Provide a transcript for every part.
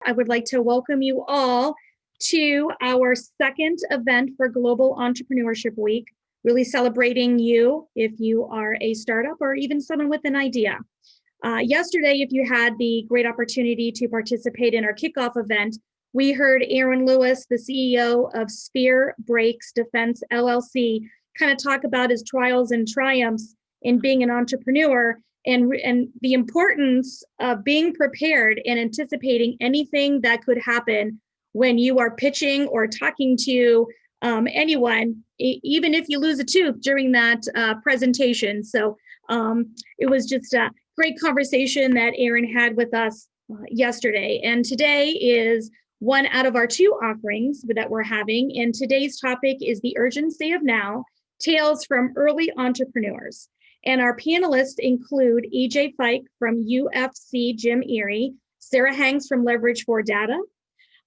I would like to welcome you all to our second event for Global Entrepreneurship Week, really celebrating you if you are a startup or even someone with an idea. Yesterday, if you had the great opportunity to participate in our kickoff event, we heard Aaron Lewis, the CEO of Spear Brakes Defense LLC, kind of talk about his trials and triumphs in being an entrepreneur and the importance of being prepared and anticipating anything that could happen when you are pitching or talking to anyone, even if you lose a tooth during that presentation. So it was just a great conversation that Aaron had with us yesterday. And today is one out of our two offerings that we're having. And today's topic is the urgency of now, tales from early entrepreneurs. And our panelists include EJ Fike from UFC Jim Erie, Sarah Hanks from Leverage 4 Data,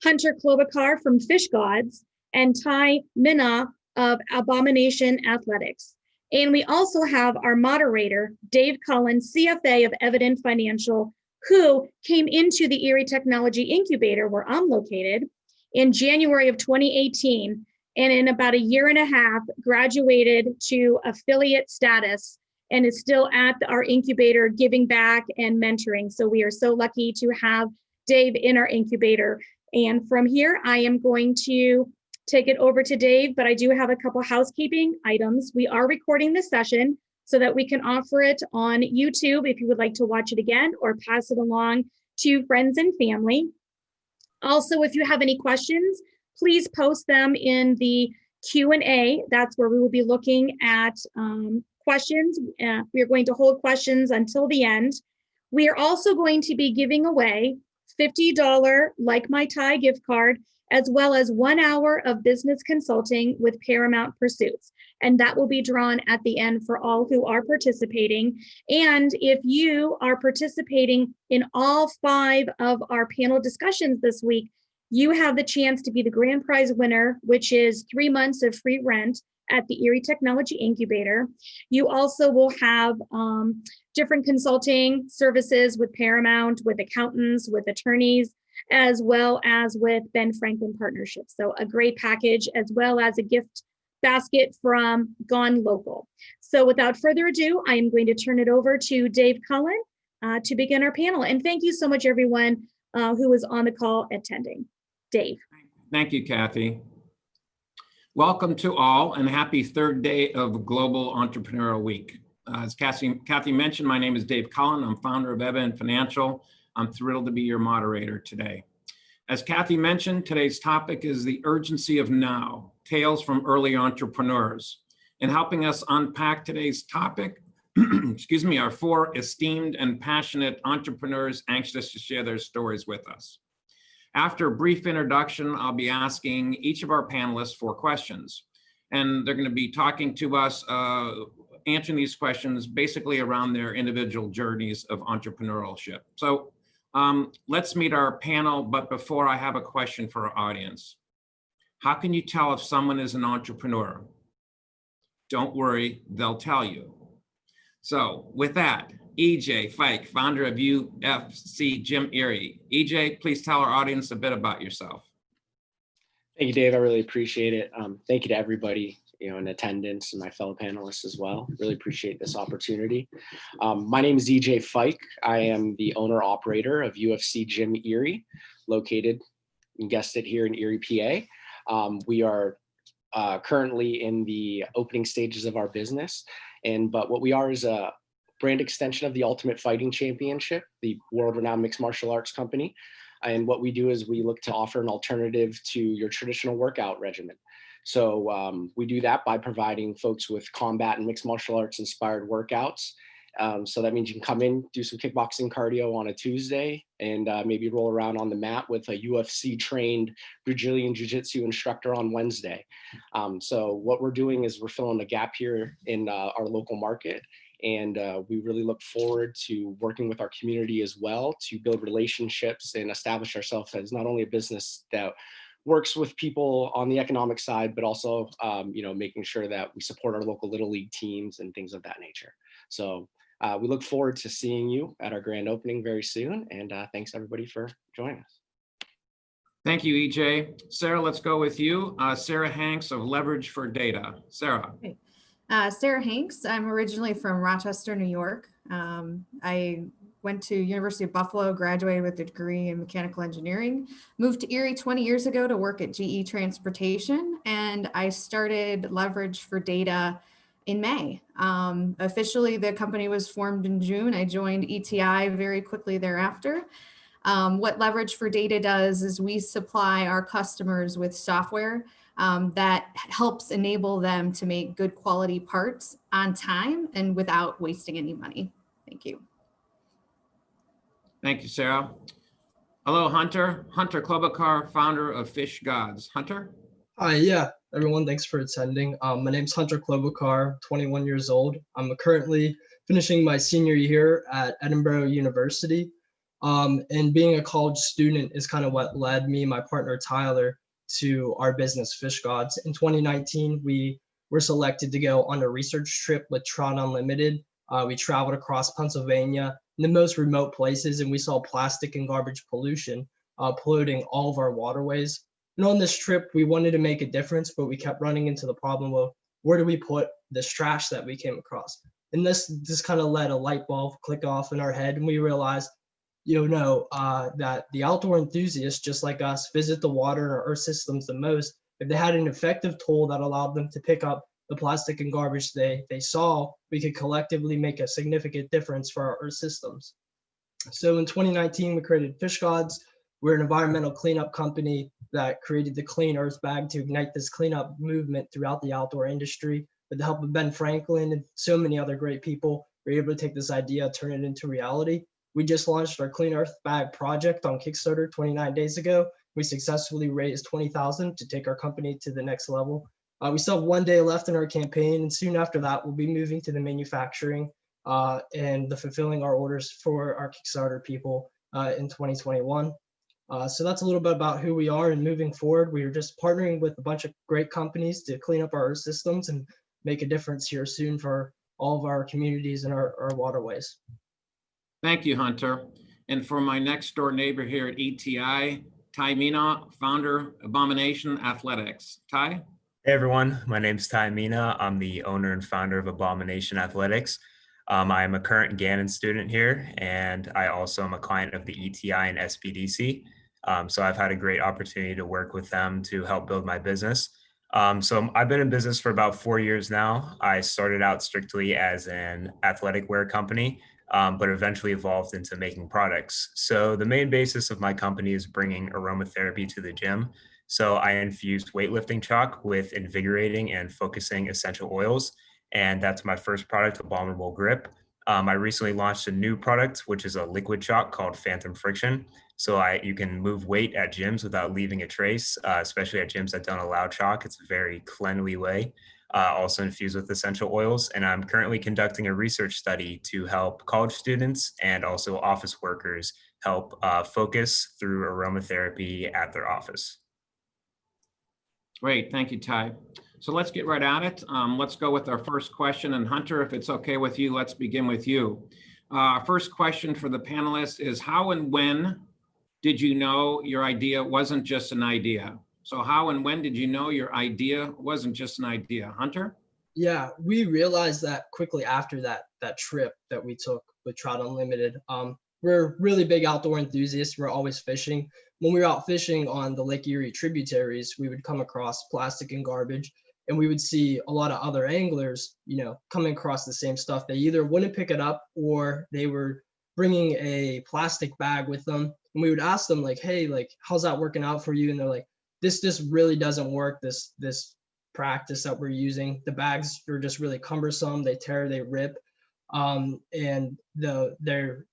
Hunter Klobuchar from Fish Gods, and Ty Minna of Abomination Athletics. And we also have our moderator, Dave Cullen, CFA of Evident Financial, who came into the Erie Technology Incubator, where I'm located, in January of 2018, and in about a year and a half, graduated to affiliate status and is still at our incubator giving back and mentoring. So we are so lucky to have Dave in our incubator. And from here, I am going to take it over to Dave, but I do have a couple housekeeping items. We are recording this session so that we can offer it on YouTube if you would like to watch it again or pass it along to friends and family. Also, if you have any questions, please post them in the Q&A. That's where we will be looking at questions. We are going to hold questions until the end. We are also going to be giving away $50 Like My Tie gift card, as well as 1 hour of business consulting with Paramount Pursuits. And that will be drawn at the end for all who are participating. And if you are participating in all 5 of our panel discussions this week, you have the chance to be the grand prize winner, which is 3 months of free rent at the Erie Technology Incubator. You also will have different consulting services with Paramount, with accountants, with attorneys, as well as with Ben Franklin Partnerships. So a great package, as well as a gift basket from Gone Local. So without further ado, I am going to turn it over to Dave Cullen to begin our panel. And thank you so much, everyone who was on the call attending. Dave. Thank you, Kathy. Welcome to all, and happy third day of Global Entrepreneurial Week. As Kathy mentioned, my name is Dave Cullen. I'm founder of Evident Financial. I'm thrilled to be your moderator today. As Kathy mentioned, today's topic is the urgency of now, tales from early entrepreneurs. And helping us unpack today's topic, excuse me, are 4 esteemed and passionate entrepreneurs anxious to share their stories with us. After a brief introduction, I'll be asking each of our panelists 4 questions. And they're going to be talking to us, answering these questions basically around their individual journeys of entrepreneurship. So let's meet our panel, but before, I have a question for our audience. How can you tell if someone is an entrepreneur? Don't worry, they'll tell you. So with that, EJ Fike, founder of UFC Jim Erie. EJ, please tell our audience a bit about yourself. Thank you, Dave. I really appreciate it. Thank you to everybody in attendance and my fellow panelists as well. Really appreciate this opportunity. My name is EJ Fike. I am the owner-operator of UFC Jim Erie, located, you guessed it, here in Erie, PA. We are currently in the opening stages of our business, but what we are is a brand extension of the Ultimate Fighting Championship, the world-renowned mixed martial arts company. And what we do is we look to offer an alternative to your traditional workout regimen. So we do that by providing folks with combat and mixed martial arts inspired workouts. So that means you can come in, do some kickboxing cardio on a Tuesday, and maybe roll around on the mat with a UFC trained Brazilian Jiu-Jitsu instructor on Wednesday. So what we're doing is we're filling a gap here in our local market. And we really look forward to working with our community as well to build relationships and establish ourselves as not only a business that works with people on the economic side, but also, making sure that we support our local Little League teams and things of that nature. So we look forward to seeing you at our grand opening very soon. And thanks everybody for joining us. Thank you, EJ. Sarah, let's go with you. Sarah Hanks of Leverage for Data. Sarah. Great. Sarah Hanks. I'm originally from Rochester, New York. I went to University of Buffalo, graduated with a degree in mechanical engineering, moved to Erie 20 years ago to work at GE Transportation, and I started Leverage for Data in May. Officially, the company was formed in June. I joined ETI very quickly thereafter. What Leverage for Data does is we supply our customers with software that helps enable them to make good quality parts on time and without wasting any money. Thank you. Thank you, Sarah. Hello, Hunter. Hunter Klobuchar, founder of Fish Gods. Hunter? Hi, yeah, everyone, thanks for attending. My name's Hunter Klobuchar, 21 years old. I'm currently finishing my senior year at Edinburgh University. And being a college student is kind of what led me, my partner Tyler, to our business, Fish Gods. In 2019, we were selected to go on a research trip with Trout Unlimited. We traveled across Pennsylvania in the most remote places, and we saw plastic and garbage pollution polluting all of our waterways. And on this trip, we wanted to make a difference, but we kept running into the problem of where do we put this trash that we came across? And this kind of let a light bulb click off in our head, and we realized, that the outdoor enthusiasts, just like us, visit the water and our earth systems the most. If they had an effective tool that allowed them to pick up the plastic and garbage they saw, we could collectively make a significant difference for our earth systems. So in 2019, we created Fish Gods. We're an environmental cleanup company that created the Clean Earth Bag to ignite this cleanup movement throughout the outdoor industry. With the help of Ben Franklin and so many other great people, we're able to take this idea, turn it into reality. We just launched our Clean Earth Bag project on Kickstarter 29 days ago. We successfully raised $20,000 to take our company to the next level. We still have 1 day left in our campaign, and soon after that, we'll be moving to the manufacturing and the fulfilling our orders for our Kickstarter people in 2021. So that's a little bit about who we are and moving forward. We are just partnering with a bunch of great companies to clean up our earth systems and make a difference here soon for all of our communities and our waterways. Thank you, Hunter. And for my next door neighbor here at ETI, Ty Mina, founder, Abomination Athletics. Ty? Hey everyone, my name's Ty Mina. I'm the owner and founder of Abomination Athletics. I am a current Gannon student here, and I also am a client of the ETI and SBDC. So I've had a great opportunity to work with them to help build my business. So I've been in business for about 4 years now. I started out strictly as an athletic wear company, but eventually evolved into making products. So the main basis of my company is bringing aromatherapy to the gym. So I infused weightlifting chalk with invigorating and focusing essential oils. And that's my first product, Abominable Grip. I recently launched a new product, which is a liquid chalk called Phantom Friction. So you can move weight at gyms without leaving a trace, especially at gyms that don't allow chalk. It's a very cleanly way, also infused with essential oils. And I'm currently conducting a research study to help college students and also office workers help focus through aromatherapy at their office. Great, thank you, Ty. So let's get right at it. Let's go with our first question. And Hunter, if it's okay with you, let's begin with you. First question for the panelists is, how and when did you know your idea wasn't just an idea? So how and when did you know your idea wasn't just an idea? Hunter? Yeah, we realized that quickly after that trip that we took with Trout Unlimited. We're really big outdoor enthusiasts. We're always fishing. When we were out fishing on the Lake Erie tributaries, we would come across plastic and garbage, and we would see a lot of other anglers, coming across the same stuff. They either wouldn't pick it up or they were bringing a plastic bag with them. And we would ask them like, hey, like, how's that working out for you? And they're like, this really doesn't work. This practice that we're using, the bags are just really cumbersome. They tear, they rip. And they're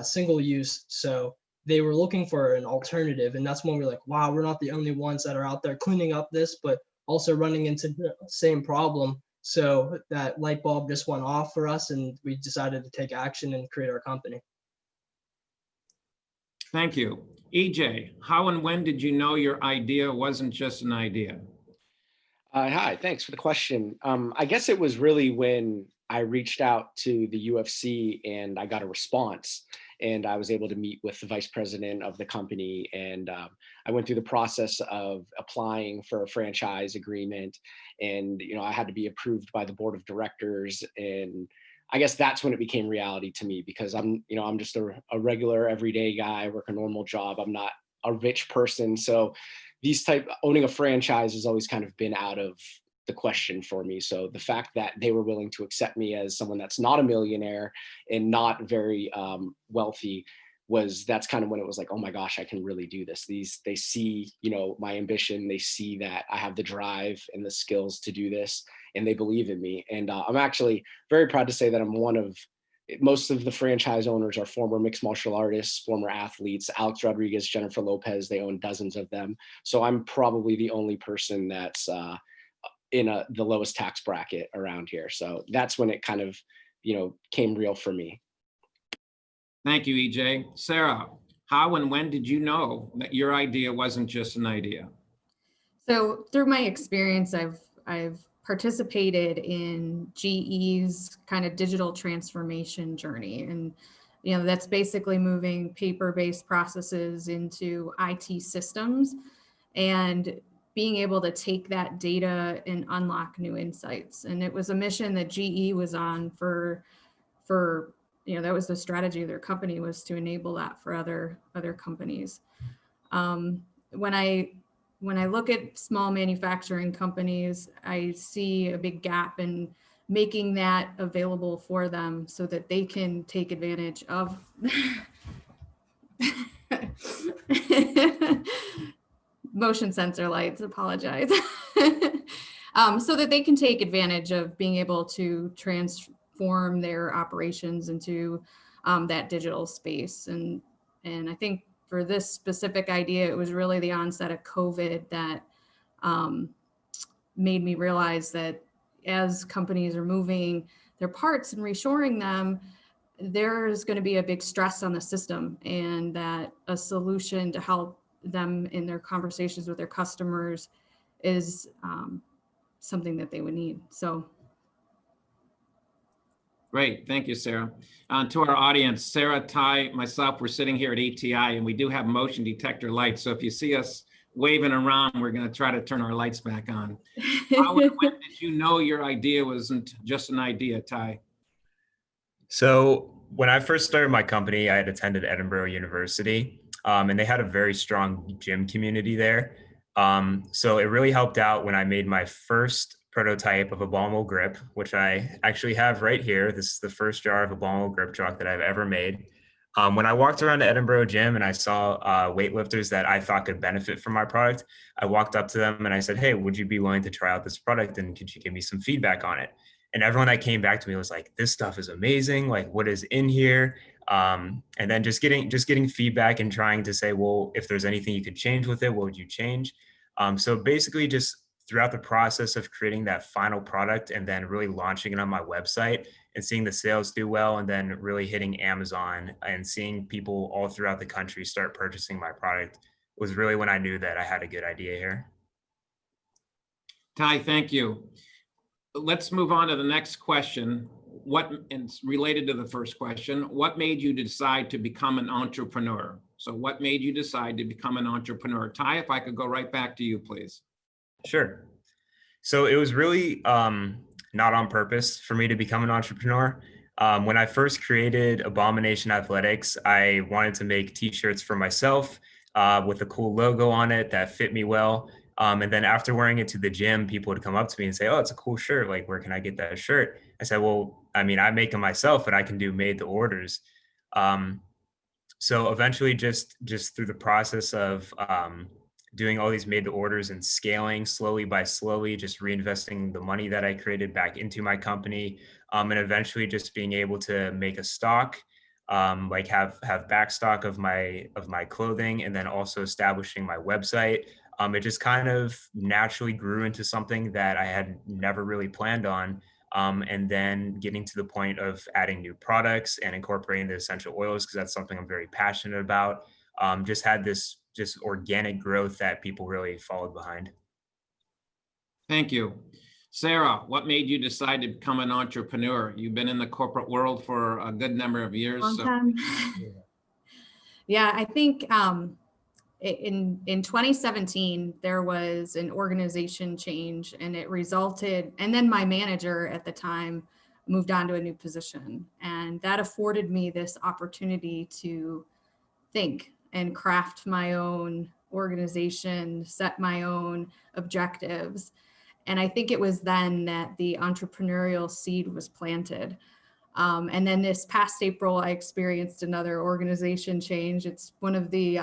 single use. So they were looking for an alternative. And that's when we're like, wow, we're not the only ones that are out there cleaning up this, but also running into the same problem. So that light bulb just went off for us, and we decided to take action and create our company. Thank you. EJ, how and when did you know your idea wasn't just an idea? Hi, thanks for the question. I guess it was really when I reached out to the UFC and I got a response, and I was able to meet with the vice president of the company. And I went through the process of applying for a franchise agreement, and I had to be approved by the board of directors. And I guess that's when it became reality to me, because I'm just a regular everyday guy. I work a normal job. I'm not a rich person, so owning a franchise has always kind of been out of the question for me. So the fact that they were willing to accept me as someone that's not a millionaire and not very wealthy, that's kind of when it was like, oh my gosh, I can really do this. They see, my ambition. They see that I have the drive and the skills to do this, and they believe in me. And I'm actually very proud to say that I'm most of the franchise owners are former mixed martial artists, former athletes. Alex Rodriguez, Jennifer Lopez, they own dozens of them. So I'm probably the only person that's in the lowest tax bracket around here. So that's when it kind of, came real for me. Thank you, EJ. Sarah, how and when did you know that your idea wasn't just an idea? So through my experience, I've participated in GE's kind of digital transformation journey. And, that's basically moving paper-based processes into IT systems and being able to take that data and unlock new insights. And it was a mission that GE was on for that was the strategy of their company, was to enable that for other companies. When I look at small manufacturing companies, I see a big gap in making that available for them so that they can take advantage of motion sensor lights, apologize. So that they can take advantage of being able to transform their operations into that digital space. And I think for this specific idea, it was really the onset of COVID that made me realize that as companies are moving their parts and reshoring them, there's going to be a big stress on the system, and that a solution to help them in their conversations with their customers is something that they would need. So. Great, thank you, Sarah. To our audience, Sarah, Ty, myself, we're sitting here at ATI, and we do have motion detector lights. So if you see us waving around, we're going to try to turn our lights back on. How and when did you know your idea wasn't just an idea, Ty? So when I first started my company, I had attended Edinburgh University, and they had a very strong gym community there. So it really helped out when I made my first prototype of a Abominable grip, which I actually have right here. This is the first jar of Abominable grip chalk that I've ever made. When I walked around the Edinburgh gym and I saw weightlifters that I thought could benefit from my product, I walked up to them and I said, hey, would you be willing to try out this product, and could you give me some feedback on it? And everyone that came back to me was like, this stuff is amazing. Like, what is in here? And then just getting feedback and trying to say, well, if there's anything you could change with it, what would you change? So basically just throughout the process of creating that final product and then really launching it on my website and seeing the sales do well, and then really hitting Amazon and seeing people all throughout the country start purchasing my product was really when I knew that I had a good idea here. Ty, thank you. Let's move on to the next question. And it's related to the first question. What made you decide to become an entrepreneur? So what made you decide to become an entrepreneur? Ty, if I could go right back to you, please. Sure. So it was really not on purpose for me to become an entrepreneur. When I first created Abomination Athletics, I wanted to make t-shirts for myself with a cool logo on it that fit me well. And then after wearing it to the gym, people would come up to me and say, oh, it's a cool shirt. Like, where can I get that shirt? I said, well, I mean, I make them myself, but I can do made to orders. So eventually just through the process of doing all these made to orders and scaling slowly, just reinvesting the money that I created back into my company, and eventually just being able to make a stock, like have back stock of my clothing, and then also establishing my website. It just kind of naturally grew into something that I had never really planned on. And then getting to the point of adding new products and incorporating the essential oils, because that's something I'm very passionate about. Just had this just organic growth that people really followed behind. Thank you. Sarah, what made you decide to become an entrepreneur? You've been in the corporate world for a good number of years. Long So time. Yeah, I think in 2017, there was an organization change and it resulted, and then my manager at the time moved on to a new position. And that afforded me this opportunity to think and craft my own organization, set my own objectives. And I think it was then that the entrepreneurial seed was planted. And then this past April, I experienced another organization change. It's one of the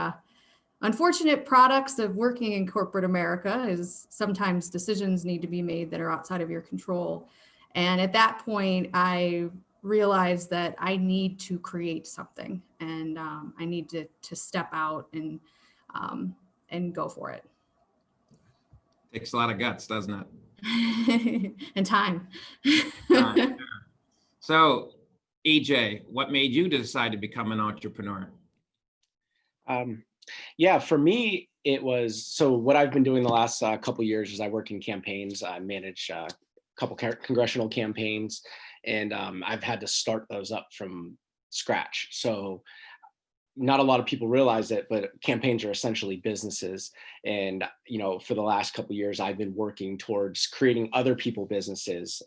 unfortunate products of working in corporate America is sometimes decisions need to be made that are outside of your control. And at that point, I realized that I need to create something, and I need to step out and go for it. takes a lot of guts, doesn't it? And time. So, EJ, what made you decide to become an entrepreneur? Yeah, for me, it was, so what I've been doing the last couple of years is I work in campaigns. I manage a couple congressional campaigns, and I've had to start those up from scratch. So not a lot of people realize it, but campaigns are essentially businesses. And, you know, for the last couple of years, I've been working towards creating other people businesses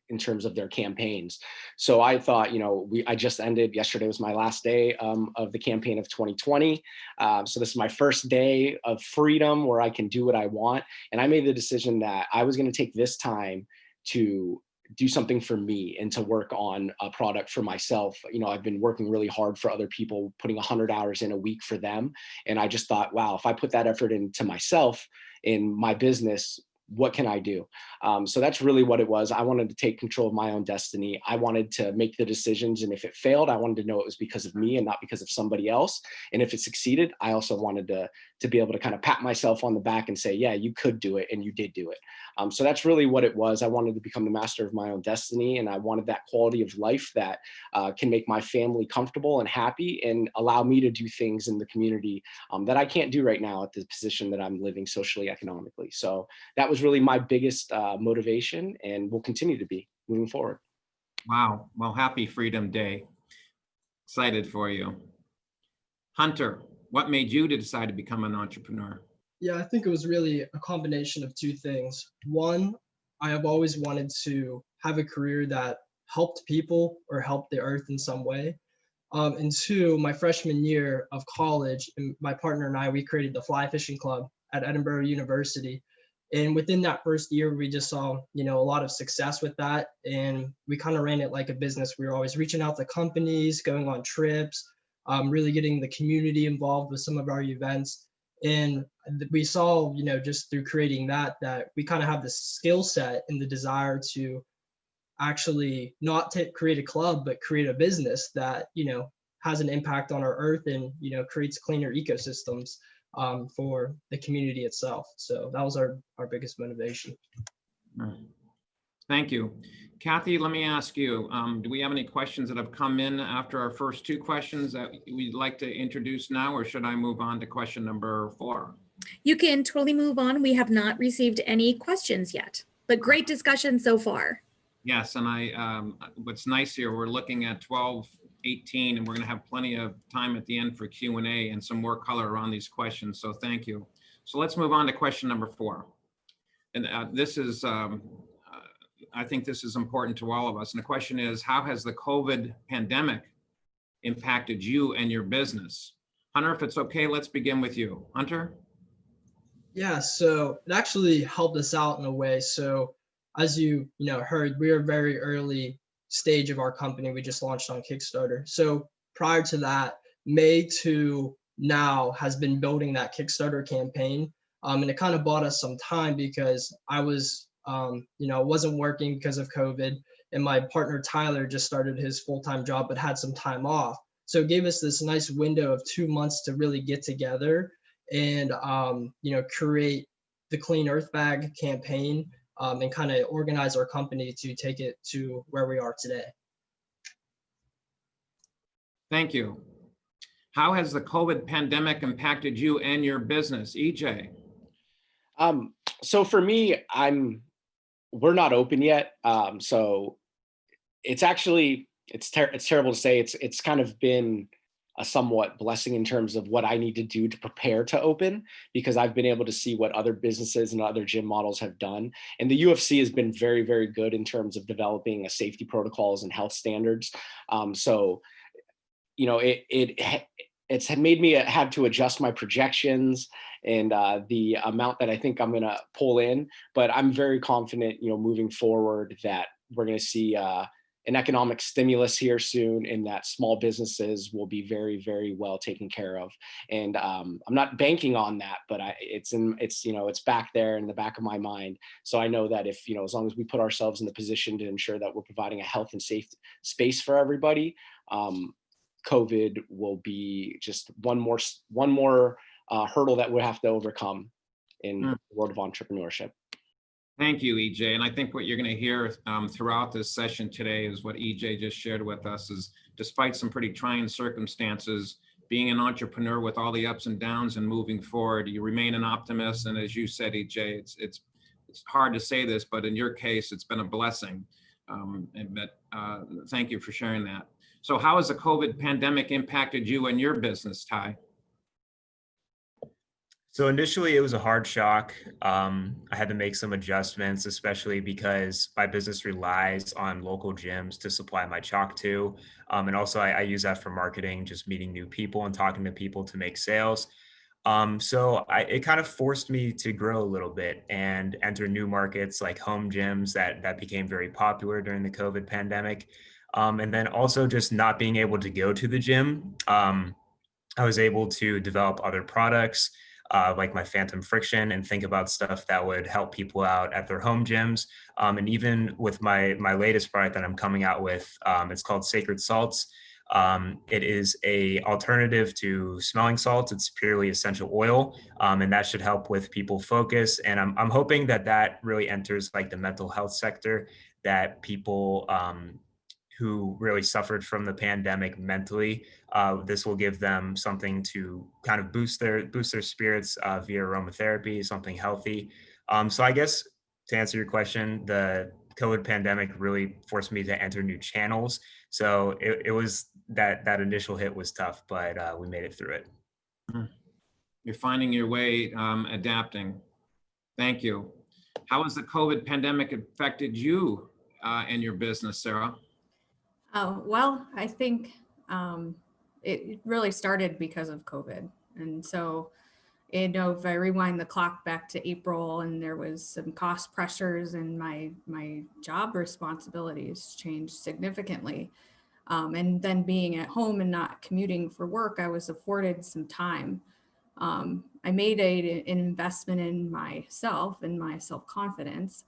in terms of their campaigns. So I thought, you know, I just ended, yesterday was my last day of the campaign of 2020. So this is my first day of freedom where I can do what I want. And I made the decision that I was going to take this time to do something for me and to work on a product for myself. You know, I've been working really hard for other people, putting 100 hours in a week for them. And I just thought, wow, if I put that effort into myself in my business, what can I do? So that's really what it was. I wanted to take control of my own destiny. I wanted to make the decisions. And if it failed, I wanted to know it was because of me and not because of somebody else. And if it succeeded, I also wanted to be able to kind of pat myself on the back and say, yeah, you could do it. And you did do it. So that's really what it was. I wanted to become the master of my own destiny. And I wanted that quality of life that can make my family comfortable and happy and allow me to do things in the community that I can't do right now at the position that I'm living socially, economically. So that was really my biggest motivation, and will continue to be moving forward. Wow. Well, happy Freedom Day. Excited for you. Hunter, what made you to decide to become an entrepreneur? Yeah, I think it was really a combination of two things. One, I have always wanted to have a career that helped people or helped the earth in some way. And two, my freshman year of college, my partner and I, we created the Fly Fishing Club at Edinburgh University. And within that first year, we just saw, you know, a lot of success with that. And we kind of ran it like a business. We were always reaching out to companies, going on trips, really getting the community involved with some of our events. And we saw, you know, just through creating that we kind of have the skill set and the desire to actually not create a club, but create a business that, you know, has an impact on our earth and, you know, creates cleaner ecosystems for the community itself. So that was our biggest motivation. Thank you. Kathy, let me ask you, do we have any questions that have come in after our first two questions that we'd like to introduce now, or should I move on to question number 4? You can totally move on. We have not received any questions yet, but great discussion so far. Yes, and what's nice here, we're looking at 12:18, and we're going to have plenty of time at the end for Q&A and some more color around these questions. So thank you. So let's move on to question number 4. And this is, I think this is important to all of us. And the question is, how has the COVID pandemic impacted you and your business? Hunter, if it's okay, let's begin with you. Hunter? Yeah, so it actually helped us out in a way. So as you heard, we are very early stage of our company. We just launched on Kickstarter. So prior to that, May to now has been building that Kickstarter campaign. And it kind of bought us some time because I was, wasn't working because of COVID, and my partner Tyler just started his full-time job but had some time off. So it gave us this nice window of 2 months to really get together and create the Clean Earth Bag campaign and kind of organize our company to take it to where we are today. Thank you. How has the COVID pandemic impacted you and your business, EJ? So for me, we're not open yet. So it's actually, it's terrible to say. It's kind of been a somewhat blessing in terms of what I need to do to prepare to open, because I've been able to see what other businesses and other gym models have done. And the UFC has been very, very good in terms of developing a safety protocols and health standards. So, you know, it's made me have to adjust my projections and the amount that I think I'm going to pull in. But I'm very confident, you know, moving forward that we're going to see an economic stimulus here soon, and that small businesses will be very, very well taken care of. And I'm not banking on that, but it's you know, it's back there in the back of my mind. So I know that if, you know, as long as we put ourselves in the position to ensure that we're providing a health and safe space for everybody, COVID will be just one more hurdle that we have to overcome in the world of entrepreneurship. Thank you, EJ. And I think what you're going to hear throughout this session today is what EJ just shared with us is, despite some pretty trying circumstances, being an entrepreneur with all the ups and downs and moving forward, you remain an optimist. And as you said, EJ, it's hard to say this, but in your case, it's been a blessing. Thank you for sharing that. So how has the COVID pandemic impacted you and your business, Ty? So initially it was a hard shock. I had to make some adjustments, especially because my business relies on local gyms to supply my chalk to. And also I use that for marketing, just meeting new people and talking to people to make sales. So it kind of forced me to grow a little bit and enter new markets like home gyms that became very popular during the COVID pandemic. And then also just not being able to go to the gym. I was able to develop other products like my Phantom Friction and think about stuff that would help people out at their home gyms. And even with my latest product that I'm coming out with, it's called Sacred Salts. It is a alternative to smelling salts. It's purely essential oil, and that should help with people focus. And I'm hoping that really enters like the mental health sector, that people who really suffered from the pandemic mentally, this will give them something to kind of boost their spirits via aromatherapy, something healthy. So I guess to answer your question, the COVID pandemic really forced me to enter new channels. So it was that initial hit was tough, but we made it through it. You're finding your way, adapting. Thank you. How has the COVID pandemic affected you and your business, Sarah? Well, I think it really started because of COVID. And so, you know, if I rewind the clock back to April, and there was some cost pressures, and my job responsibilities changed significantly. And then being at home and not commuting for work, I was afforded some time. I made an investment in myself and my self-confidence.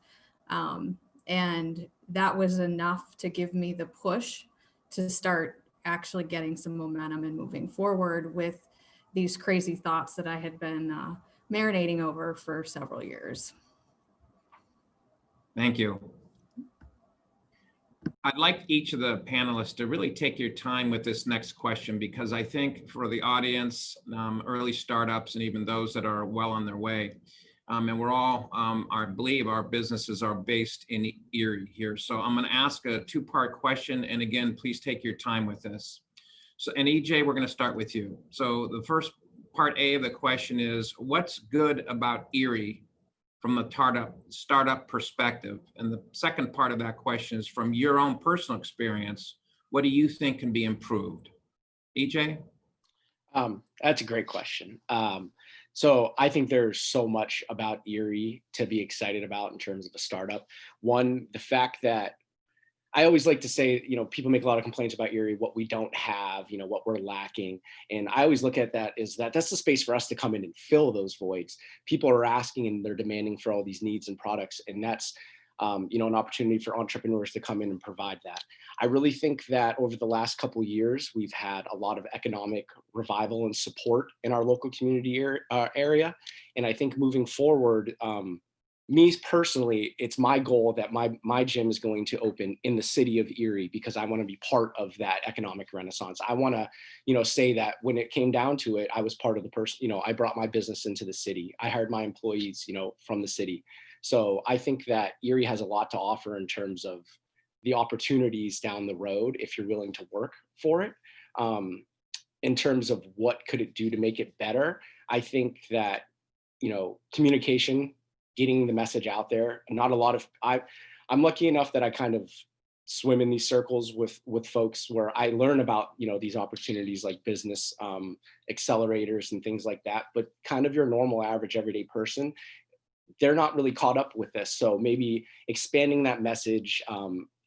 And that was enough to give me the push to start actually getting some momentum and moving forward with these crazy thoughts that I had been marinating over for several years. Thank you. I'd like each of the panelists to really take your time with this next question, because I think for the audience, early startups, and even those that are well on their way, and we're all, I believe our businesses are based in Erie here. So I'm going to ask a two-part question. And again, please take your time with this. So, and EJ, we're going to start with you. So the first part A of the question is, what's good about Erie from the startup perspective? And the second part of that question is, from your own personal experience, what do you think can be improved? EJ? That's a great question. So I think there's so much about Erie to be excited about in terms of a startup. One, the fact that I always like to say, you know, people make a lot of complaints about Erie, what we don't have, you know, what we're lacking. And I always look at that as that's the space for us to come in and fill those voids. People are asking and they're demanding for all these needs and products. And that's, you know, an opportunity for entrepreneurs to come in and provide that. I really think that over the last couple of years, we've had a lot of economic revival and support in our local community area. And I think moving forward, me personally, it's my goal that my gym is going to open in the city of Erie, because I want to be part of that economic renaissance. I want to, you know, say that when it came down to it, I was part of the person, you know, I brought my business into the city. I hired my employees, you know, from the city. So I think that Erie has a lot to offer in terms of the opportunities down the road if you're willing to work for it. In terms of what could it do to make it better, I think that, communication, getting the message out there. Not a lot of I'm lucky enough that I kind of swim in these circles with folks where I learn about these opportunities like business accelerators and things like that. But kind of your normal, average, everyday person, they're not really caught up with this. So maybe expanding that message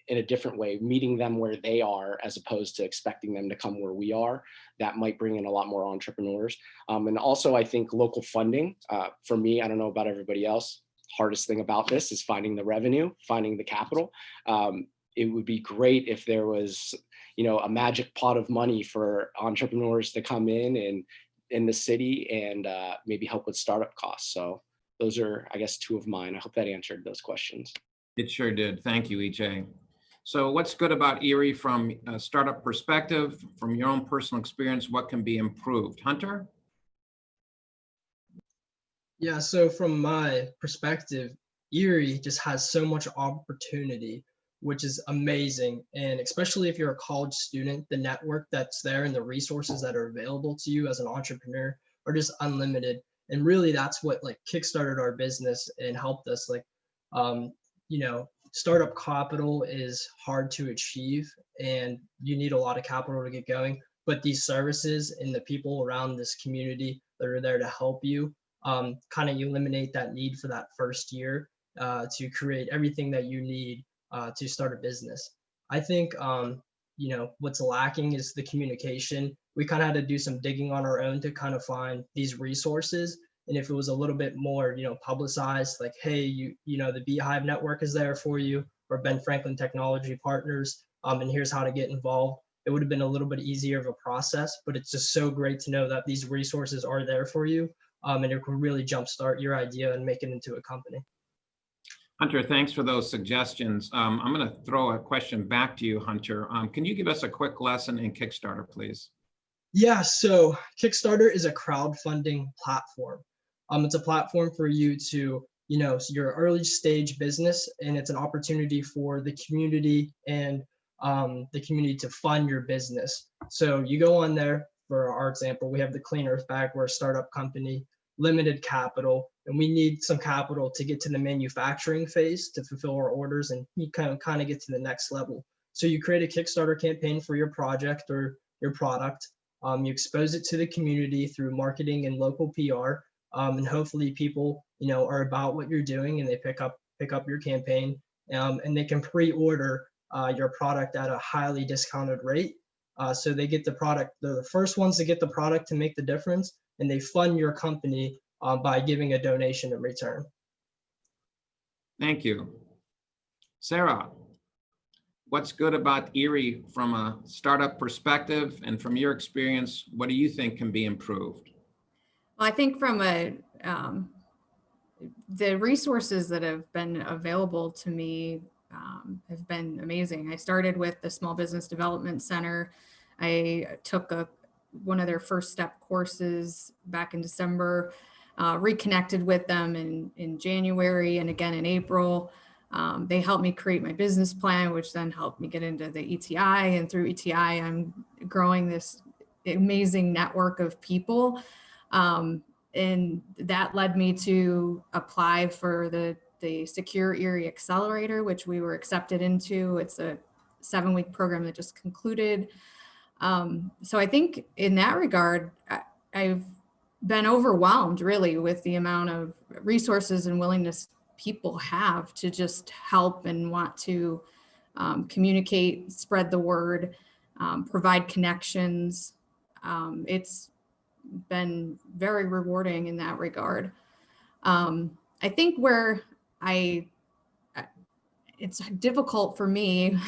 in a different way, meeting them where they are as opposed to expecting them to come where we are, that might bring in a lot more entrepreneurs. And also I think local funding, for me, I don't know about everybody else, hardest thing about this is finding the revenue, finding the capital. It would be great if there was, a magic pot of money for entrepreneurs to come in the city and maybe help with startup costs. So those are, I guess, two of mine. I hope that answered those questions. It sure did. Thank you, EJ. So what's good about Erie from a startup perspective, from your own personal experience, what can be improved? Hunter? Yeah, so from my perspective, Erie just has so much opportunity, which is amazing. And especially if you're a college student, the network that's there and the resources that are available to you as an entrepreneur are just unlimited. And really that's what like kickstarted our business and helped us. Like, startup capital is hard to achieve and you need a lot of capital to get going. But these services and the people around this community that are there to help you kind of eliminate that need for that first year to create everything that you need to start a business. I think, what's lacking is the communication. We kind of had to do some digging on our own to kind of find these resources. And if it was a little bit more, publicized, like, hey, the Beehive Network is there for you, or Ben Franklin Technology Partners, and here's how to get involved. It would have been a little bit easier of a process, but it's just so great to know that these resources are there for you, and it can really jumpstart your idea and make it into a company. Hunter, thanks for those suggestions. I'm going to throw a question back to you, Hunter. Can you give us a quick lesson in Kickstarter, please? Yeah, so Kickstarter is a crowdfunding platform. It's a platform for you to, your early stage business, and it's an opportunity for the community and the community to fund your business. So you go on there. For our example, we have the Clean Earth Bag. We're a startup company, limited capital, and we need some capital to get to the manufacturing phase to fulfill our orders, and you kind of get to the next level. So you create a Kickstarter campaign for your project or your product. You expose it to the community through marketing and local PR, and hopefully people, are about what you're doing and they pick up your campaign, and they can pre-order your product at a highly discounted rate. So they get the product. They're the first ones to get the product to make the difference, and they fund your company by giving a donation in return. Thank you. Sarah, what's good about Erie from a startup perspective, and from your experience, what do you think can be improved? Well, I think from the resources that have been available to me have been amazing. I started with the Small Business Development Center. I took one of their first step courses back in December, reconnected with them in January and again in April. They helped me create my business plan, which then helped me get into the ETI. And through ETI, I'm growing this amazing network of people. And that led me to apply for the Secure Erie Accelerator, which we were accepted into. It's a 7-week program that just concluded. So I think in that regard, I've been overwhelmed really with the amount of resources and willingness people have to just help and want to communicate, spread the word, provide connections. It's been very rewarding in that regard. I think where it's difficult for me,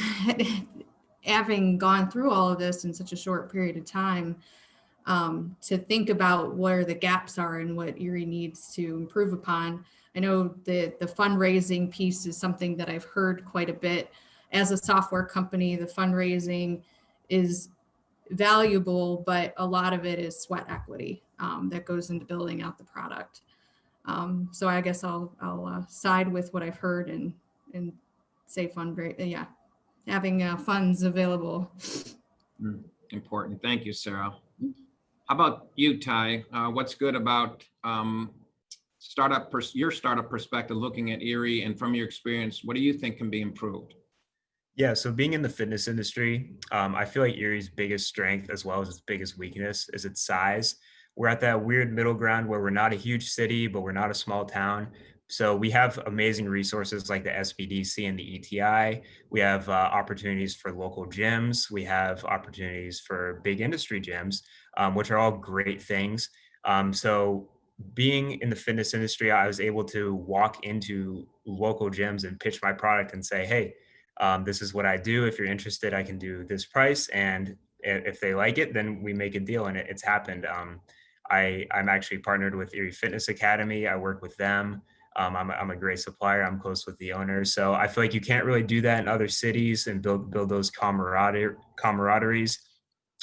having gone through all of this in such a short period of time, to think about where the gaps are and what Erie needs to improve upon. I know the fundraising piece is something that I've heard quite a bit. As a software company, the fundraising is valuable, but a lot of it is sweat equity that goes into building out the product. So I guess I'll side with what I've heard and say yeah, having funds available. Important. Thank you, Sarah. How about you, Ty? What's good about your startup perspective looking at Erie, and from your experience, what do you think can be improved? Yeah, so being in the fitness industry, I feel like Erie's biggest strength as well as its biggest weakness is its size. We're at that weird middle ground where we're not a huge city, but we're not a small town. So we have amazing resources like the SBDC and the ETI. We have opportunities for local gyms. We have opportunities for big industry gyms, which are all great things. So being in the fitness industry, I was able to walk into local gyms and pitch my product and say, hey, this is what I do. If you're interested, I can do this price. And if they like it, then we make a deal. And it's happened. I'm actually partnered with Erie Fitness Academy. I work with them. I'm a great supplier. I'm close with the owners. So I feel like you can't really do that in other cities and build those camaraderies.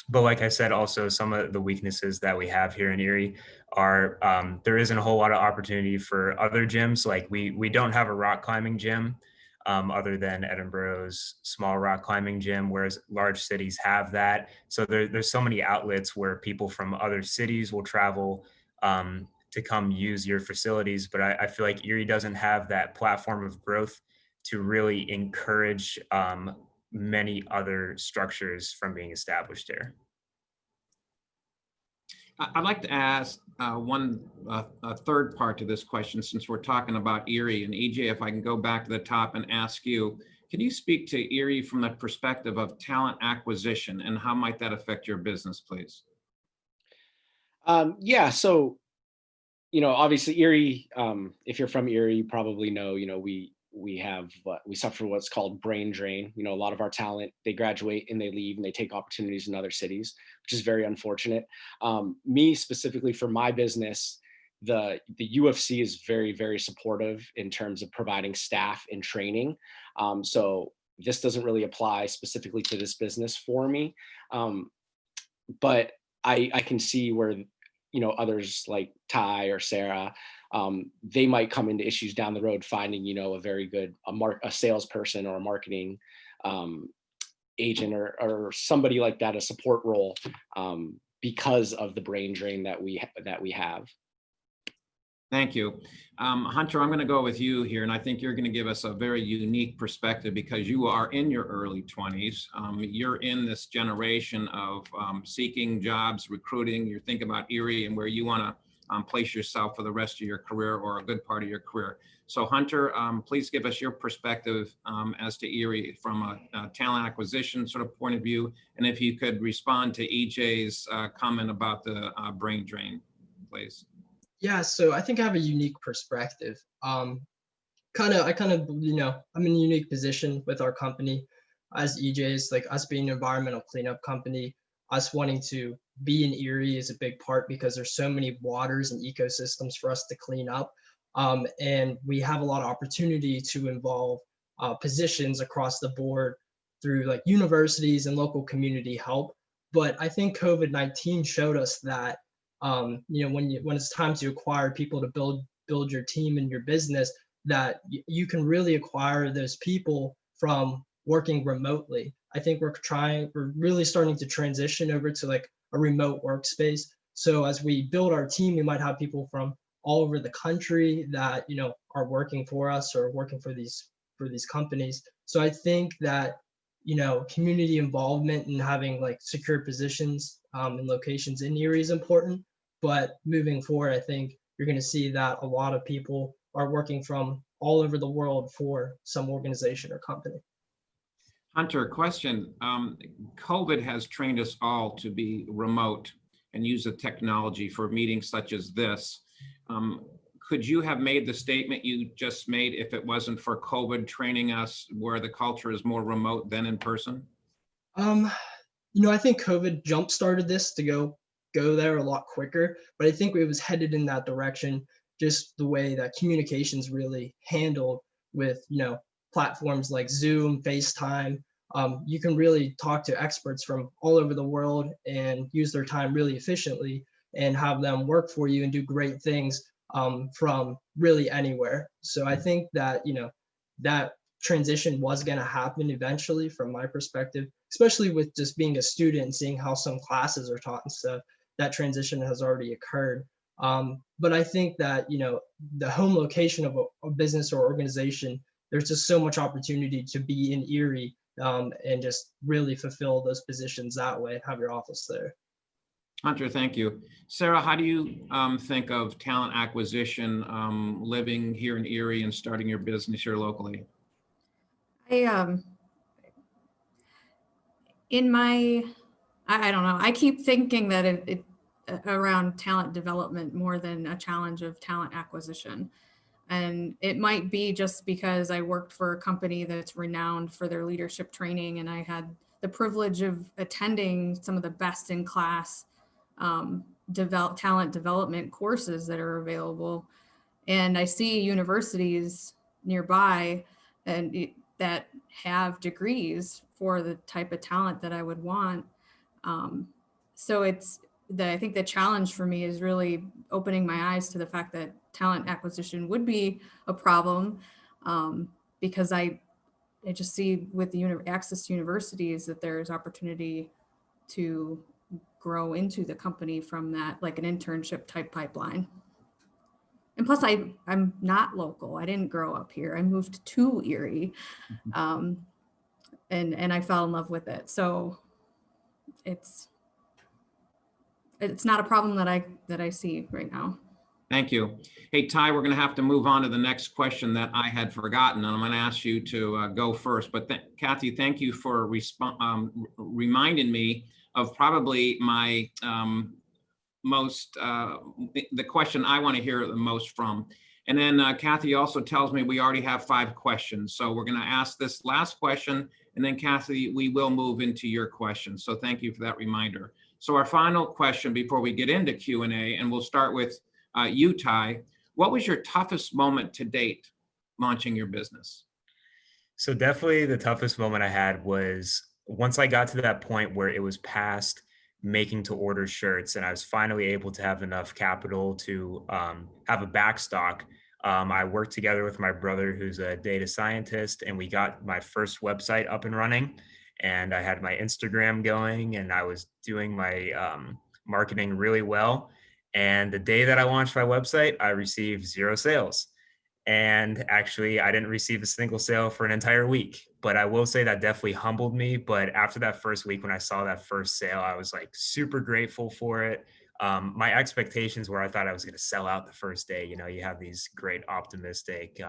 But like I said, also some of the weaknesses that we have here in Erie are there isn't a whole lot of opportunity for other gyms. Like we don't have a rock climbing gym. Other than Edinburgh's small rock climbing gym, whereas large cities have that. So there's so many outlets where people from other cities will travel to come use your facilities. But I feel like Erie doesn't have that platform of growth to really encourage many other structures from being established here. I'd like to ask a third part to this question, since we're talking about Erie. And EJ, if I can go back to the top and ask you, can you speak to Erie from the perspective of talent acquisition, and how might that affect your business, please? Yeah, so, obviously Erie, if you're from Erie, you probably know, we suffer what's called brain drain. A lot of our talent, they graduate and they leave and they take opportunities in other cities, which is very unfortunate. Me specifically for my business, the UFC is very, very supportive in terms of providing staff and training. So this doesn't really apply specifically to this business for me. But I can see where, others like Ty or Sarah, they might come into issues down the road finding, a very good, a salesperson or a marketing agent or somebody like that, a support role, because of the brain drain that we have. Thank you. Hunter, I'm going to go with you here, and I think you're going to give us a very unique perspective because you are in your early 20s. You're in this generation of seeking jobs, recruiting. You're thinking about Erie and where you want to place yourself for the rest of your career or a good part of your career. So Hunter, please give us your perspective as to Erie from a talent acquisition sort of point of view. And if you could respond to EJ's comment about the brain drain, please. Yeah, so I think I have a unique perspective. I'm in a unique position with our company as EJ's, like us being an environmental cleanup company, us wanting to be in Erie is a big part because there's so many waters and ecosystems for us to clean up. And we have a lot of opportunity to involve positions across the board through like universities and local community help. But I think COVID-19 showed us that when it's time to acquire people to build your team and your business, that you can really acquire those people from working remotely. I think we're really starting to transition over to like a remote workspace. So as we build our team, we might have people from all over the country that are working for us or working for these companies. So I think that community involvement and having like secure positions and locations in Erie is important. But moving forward, I think you're going to see that a lot of people are working from all over the world for some organization or company. Hunter, question. COVID has trained us all to be remote and use the technology for meetings such as this. Could you have made the statement you just made if it wasn't for COVID training us where the culture is more remote than in person? I think COVID jump-started this to go there a lot quicker, but I think it was headed in that direction, just the way that communications really handled with, platforms like Zoom, FaceTime. You can really talk to experts from all over the world and use their time really efficiently and have them work for you and do great things from really anywhere. So I think that, that transition was going to happen eventually from my perspective, especially with just being a student and seeing how some classes are taught and stuff. That transition has already occurred. But I think that, the home location of a business or organization, there's just so much opportunity to be in Erie and just really fulfill those positions that way and have your office there. Hunter, thank you. Sarah, how do you think of talent acquisition, living here in Erie and starting your business here locally? I don't know. I keep thinking that it around talent development more than a challenge of talent acquisition. And it might be just because I worked for a company that's renowned for their leadership training, and I had the privilege of attending some of the best in class talent development courses that are available. And I see universities nearby that have degrees for the type of talent that I would want. So I think the challenge for me is really opening my eyes to the fact that talent acquisition would be a problem, because I just see with the access to universities that there's opportunity to grow into the company from that, like an internship type pipeline. And plus I'm not local. I didn't grow up here. I moved to Erie, and I fell in love with it. So it's not a problem that I see right now. Thank you. Hey, Ty, we're going to have to move on to the next question that I had forgotten, and I'm going to ask you to go first. But Kathy, thank you for reminding me of probably my the question I want to hear the most from. And then Kathy also tells me we already have 5 questions. So we're going to ask this last question, and then Kathy, we will move into your questions. So thank you for that reminder. So our final question before we get into Q&A, and we'll start with you, Ty. What was your toughest moment to date launching your business? So definitely the toughest moment I had was once I got to that point where it was past making to order shirts and I was finally able to have enough capital to have a backstock. I worked together with my brother, who's a data scientist, and we got my first website up and running. And I had my Instagram going, and I was doing my marketing really well. And the day that I launched my website, I received 0 sales. And actually, I didn't receive a single sale for an entire week. But I will say that definitely humbled me. But after that first week, when I saw that first sale, I was like super grateful for it. My expectations were I thought I was going to sell out the first day. You know, you have these great optimistic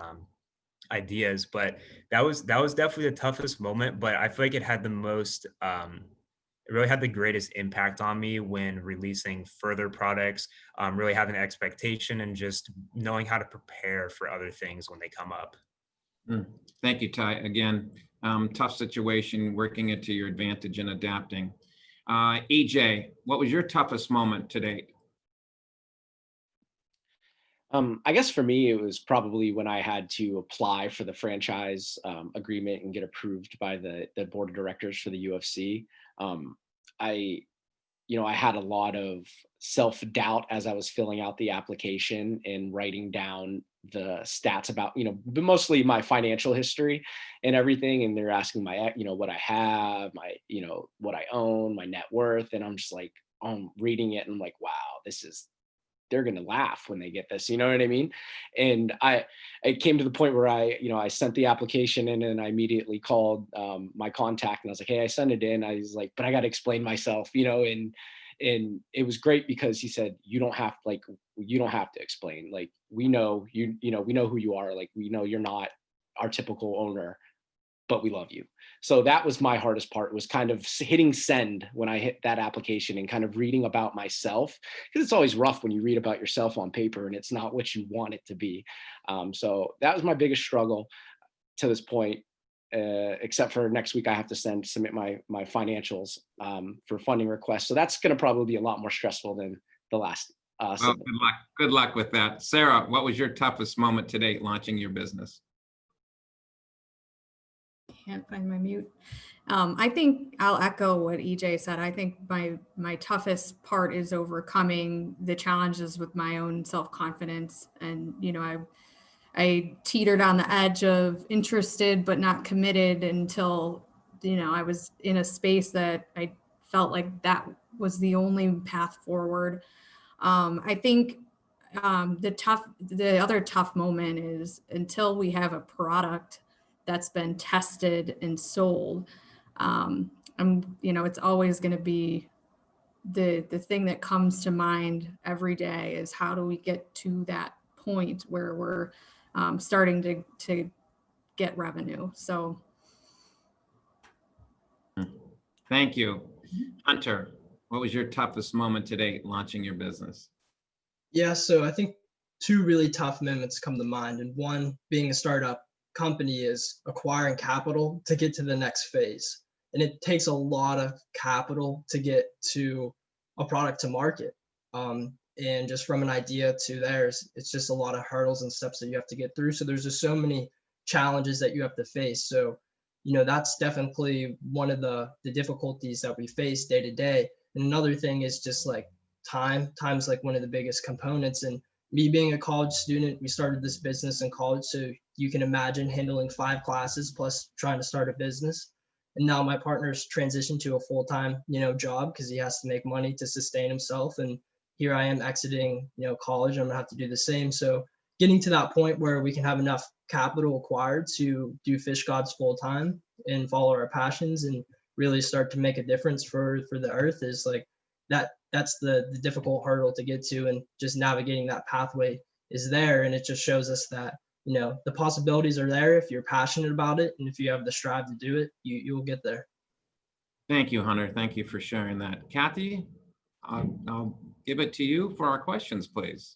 ideas, but that was definitely the toughest moment. But I feel like it had the most it really had the greatest impact on me when releasing further products, really having an expectation and just knowing how to prepare for other things when they come up. Thank you, Ty. Again, tough situation, working it to your advantage and adapting. EJ, what was your toughest moment to date? I guess for me, it was probably when I had to apply for the franchise agreement and get approved by the board of directors for the UFC. I had a lot of self-doubt as I was filling out the application and writing down the stats about, but mostly my financial history and everything. And they're asking my, what I have, my, what I own, my net worth. And I'm just like, I'm reading it and I'm like, wow, they're going to laugh when they get this, you know what I mean? And it came to the point where I sent the application in and I immediately called my contact and I was like, hey, I sent it in. I was like, but I got to explain myself, and it was great because he said, you don't have to explain. Like, we know we know who you are. Like, we know you're not our typical owner, but we love you. So that was my hardest part, was kind of hitting send when I hit that application and kind of reading about myself, because it's always rough when you read about yourself on paper and it's not what you want it to be. So that was my biggest struggle to this point, except for next week I have to submit my financials for funding requests. So that's going to probably be a lot more stressful than the last. Well, good luck with that. Sarah, what was your toughest moment to date launching your business? Can't find my mute. I think I'll echo what EJ said. I think my toughest part is overcoming the challenges with my own self-confidence. And, you know, I teetered on the edge of interested but not committed until, you know, I was in a space that I felt like that was the only path forward. I think the other tough moment is until we have a product that's been tested and sold. You know, it's always going to be the thing that comes to mind every day is how do we get to that point where we're starting to get revenue. So. Thank you. Hunter, what was your toughest moment today launching your business? Yeah, so I think two really tough moments come to mind. And one, being a startup company, is acquiring capital to get to the next phase. And it takes a lot of capital to get to a product to market. And just from an idea to theirs, it's just a lot of hurdles and steps that you have to get through. So there's just so many challenges that you have to face. So, you know, that's definitely one of the difficulties that we face day to day. And another thing is just like time's like one of the biggest components. And me being a college student, we started this business in college, so you can imagine handling 5 classes plus trying to start a business. And now my partner's transitioned to a full-time, you know, job because he has to make money to sustain himself. And here I am exiting, you know, college. I'm gonna have to do the same. So getting to that point where we can have enough capital acquired to do Fish Gods full time and follow our passions and really start to make a difference for the earth is like that's the difficult hurdle to get to, and just navigating that pathway is there. And it just shows us that, you know, the possibilities are there if you're passionate about it, and if you have the strive to do it, you'll get there. Thank you, Hunter. Thank you for sharing that. Kathy, I'll give it to you for our questions, please.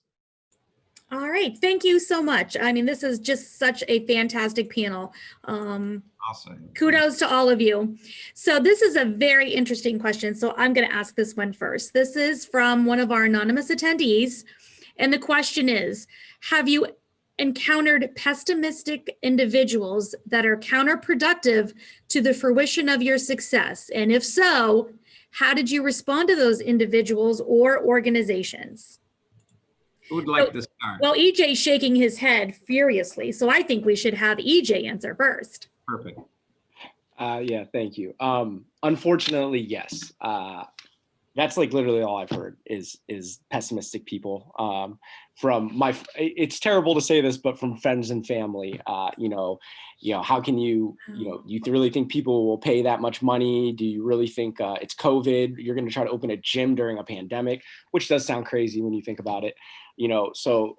All right, thank you so much. I mean, this is just such a fantastic panel. Awesome. Kudos to all of you. So this is a very interesting question. So I'm going to ask this one first. This is from one of our anonymous attendees. And the question is, have you encountered pessimistic individuals that are counterproductive to the fruition of your success? And if so, how did you respond to those individuals or organizations? Who would like to start? Well, EJ's shaking his head furiously, so I think we should have EJ answer first. Perfect. Yeah, thank you. Unfortunately, yes. That's like literally all I've heard is pessimistic people from my. It's terrible to say this, but from friends and family. You know, how can you really think people will pay that much money? Do you really think it's COVID? You're going to try to open a gym during a pandemic, which does sound crazy when you think about it. You know, so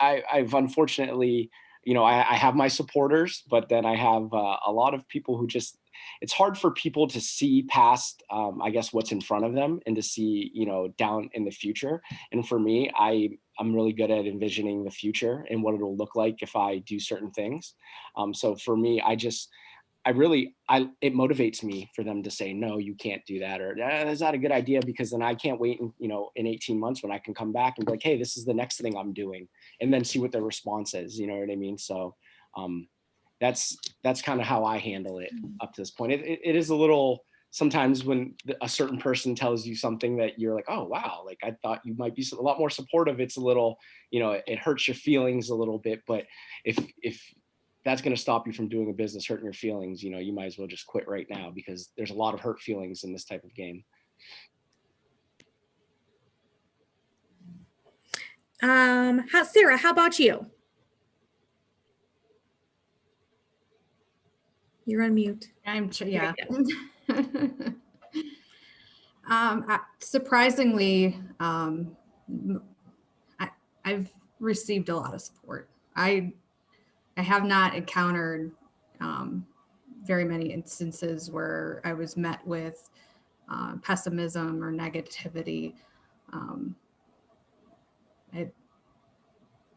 I've unfortunately, you know, I have my supporters, but then I have a lot of people who just, it's hard for people to see past, I guess, what's in front of them and to see, you know, down in the future. And for me, I'm really good at envisioning the future and what it'll look like if I do certain things. So for me, it motivates me for them to say, no, you can't do that, or that's not a good idea, because then I can't wait, in 18 months when I can come back and be like, hey, this is the next thing I'm doing, and then see what their response is. You know what I mean? So that's kind of how I handle it up to this point. It is a little, sometimes when a certain person tells you something that you're like, oh, wow, like I thought you might be a lot more supportive. It's a little, it hurts your feelings a little bit, but if that's going to stop you from doing a business, hurting your feelings, you might as well just quit right now, because there's a lot of hurt feelings in this type of game. Sarah, how about you? You're on mute. Yeah. Surprisingly, I've received a lot of support. I have not encountered very many instances where I was met with pessimism or negativity.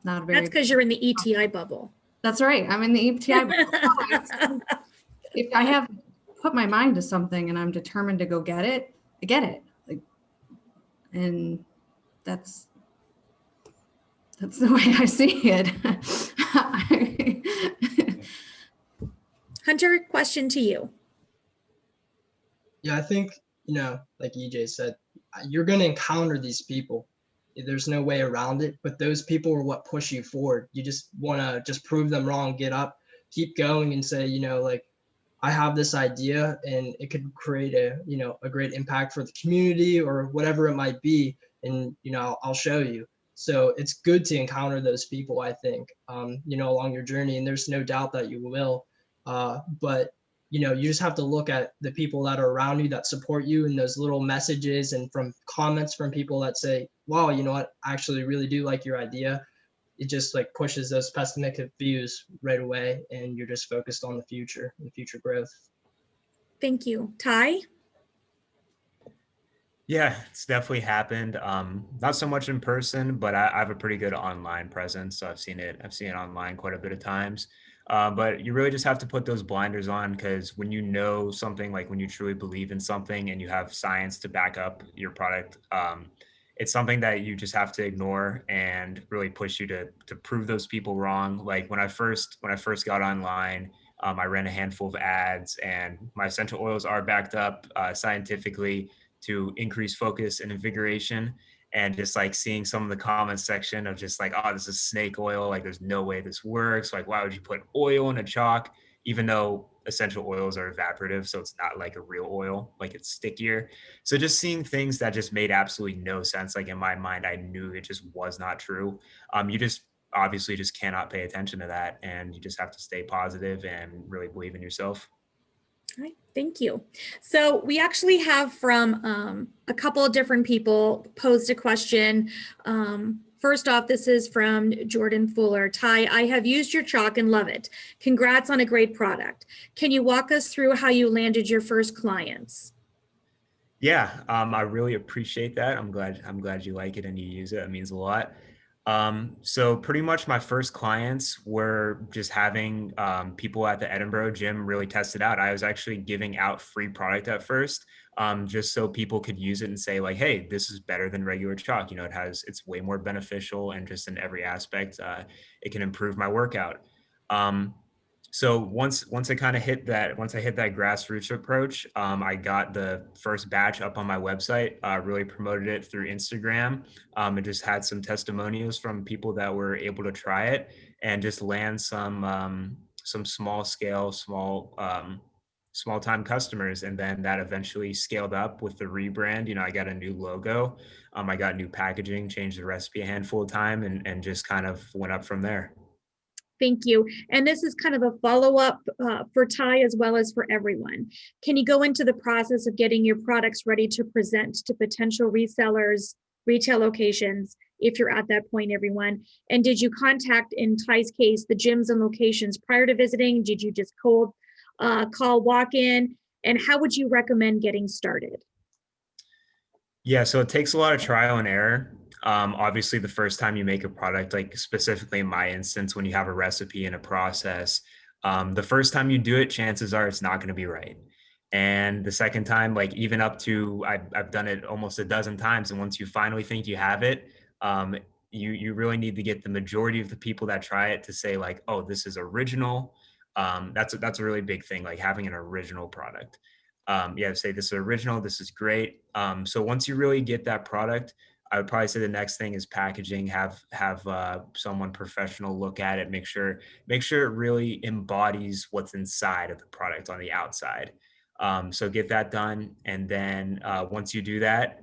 That's because you're in the ETI bubble. That's right. I'm in the ETI bubble. If I have put my mind to something and I'm determined to go get it, I get it. And that's the way I see it. Hunter, question to you. Yeah, I think, like EJ said, you're going to encounter these people. There's no way around it, but those people are what push you forward. You just want to just prove them wrong, get up, keep going and say, like, I have this idea and it could create a great impact for the community or whatever it might be. And, I'll show you. So it's good to encounter those people, I think, along your journey. And there's no doubt that you will. But you just have to look at the people that are around you that support you and those little messages and from comments from people that say, wow, you know what, I actually really do like your idea. It just like pushes those pessimistic views right away and you're just focused on the future and future growth. Thank you. Ty? Yeah, it's definitely happened. Not so much in person, but I have a pretty good online presence. So I've seen it online quite a bit of times. But you really just have to put those blinders on, because when you know something, like when you truly believe in something and you have science to back up your product, it's something that you just have to ignore and really push you to prove those people wrong. Like when I first got online, I ran a handful of ads, and my essential oils are backed up scientifically to increase focus and invigoration. And just like seeing some of the comments section of just like, oh, this is snake oil, like there's no way this works, like why would you put oil in a chalk, even though essential oils are evaporative, so it's not like a real oil, like it's stickier. So just seeing things that just made absolutely no sense, like in my mind I knew it just was not true. You just obviously just cannot pay attention to that, and you just have to stay positive and really believe in yourself. All right, thank you. So we actually have from a couple of different people posed a question. First off, this is from Jordan Fuller. Ty, I have used your chalk and love it. Congrats on a great product. Can you walk us through how you landed your first clients? Yeah, I really appreciate that. I'm glad you like it and you use it. It means a lot. So pretty much my first clients were just having people at the Edinburgh gym really test it out. I was actually giving out free product at first, just so people could use it and say like, hey, this is better than regular chalk. It's way more beneficial, and just in every aspect, it can improve my workout. Um, so once I kind of hit that, once I hit that grassroots approach, I got the first batch up on my website, really promoted it through Instagram, and just had some testimonials from people that were able to try it, and just land some small scale, small time customers. And then that eventually scaled up with the rebrand. I got a new logo, I got new packaging, changed the recipe a handful of times, and just kind of went up from there. Thank you. And this is kind of a follow-up for Ty as well as for everyone. Can you go into the process of getting your products ready to present to potential resellers, retail locations, if you're at that point, everyone? And did you contact, in Ty's case, the gyms and locations prior to visiting? Did you just cold call, walk in? And how would you recommend getting started? Yeah, so it takes a lot of trial and error. Obviously, the first time you make a product, like specifically in my instance, when you have a recipe and a process, the first time you do it, chances are it's not going to be right. And the second time, like even up to, I've done it almost a dozen times. And once you finally think you have it, you really need to get the majority of the people that try it to say like, oh, this is original. That's a really big thing, like having an original product. Yeah, say this is original, this is great. So once you really get that product, I would probably say the next thing is packaging. Have someone professional look at it, make sure it really embodies what's inside of the product on the outside. So get that done, and then once you do that,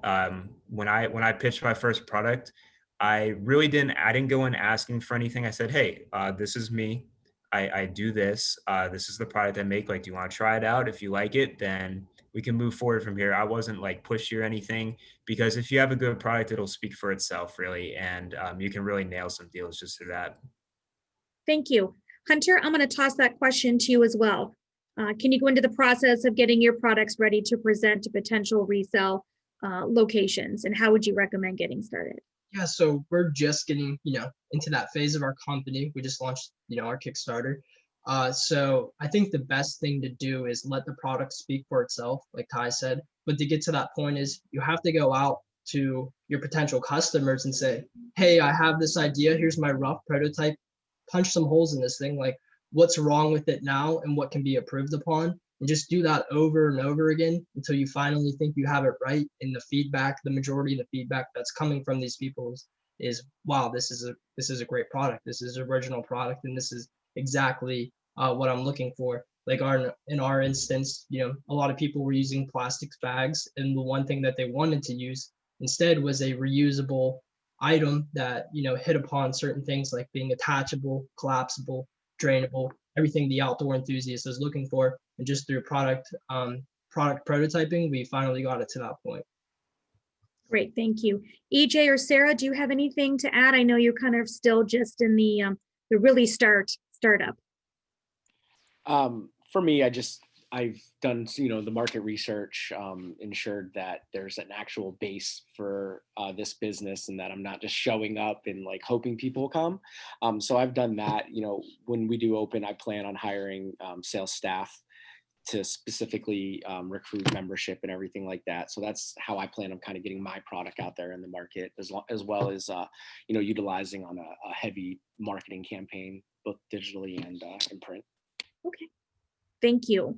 when I pitched my first product, I didn't go in asking for anything. I said, hey, this is me. I do this. This is the product I make. Like, do you want to try it out? If you like it, then we can move forward from here. I wasn't like pushy or anything, because if you have a good product, it'll speak for itself, really. And you can really nail some deals just through that. Thank you. Hunter, I'm going to toss that question to you as well. Can you go into the process of getting your products ready to present to potential resell locations, and how would you recommend getting started? Yeah, so we're just getting, into that phase of our company. We just launched, our Kickstarter. So I think the best thing to do is let the product speak for itself, like Ty said. But to get to that point is you have to go out to your potential customers and say, hey, I have this idea. Here's my rough prototype. Punch some holes in this thing. Like, what's wrong with it now and what can be improved upon? and just do that over and over again until you finally think you have it right. And the feedback, the majority of the feedback that's coming from these people is wow, this is a great product. This is an original product, and this is exactly what I'm looking for. Like in our instance, a lot of people were using plastics bags, and the one thing that they wanted to use instead was a reusable item that hit upon certain things like being attachable, collapsible, drainable, everything the outdoor enthusiast is looking for. And just through product prototyping, we finally got it to that point. Great, thank you. EJ or Sarah, do you have anything to add? I know you're kind of still just in the really startup. For me, I've done, the market research, ensured that there's an actual base for this business, and that I'm not just showing up and like hoping people come. So I've done that. When we do open, I plan on hiring sales staff to specifically recruit membership and everything like that. So that's how I plan on kind of getting my product out there in the market, as well as utilizing on a heavy marketing campaign, both digitally and in print. Okay, thank you.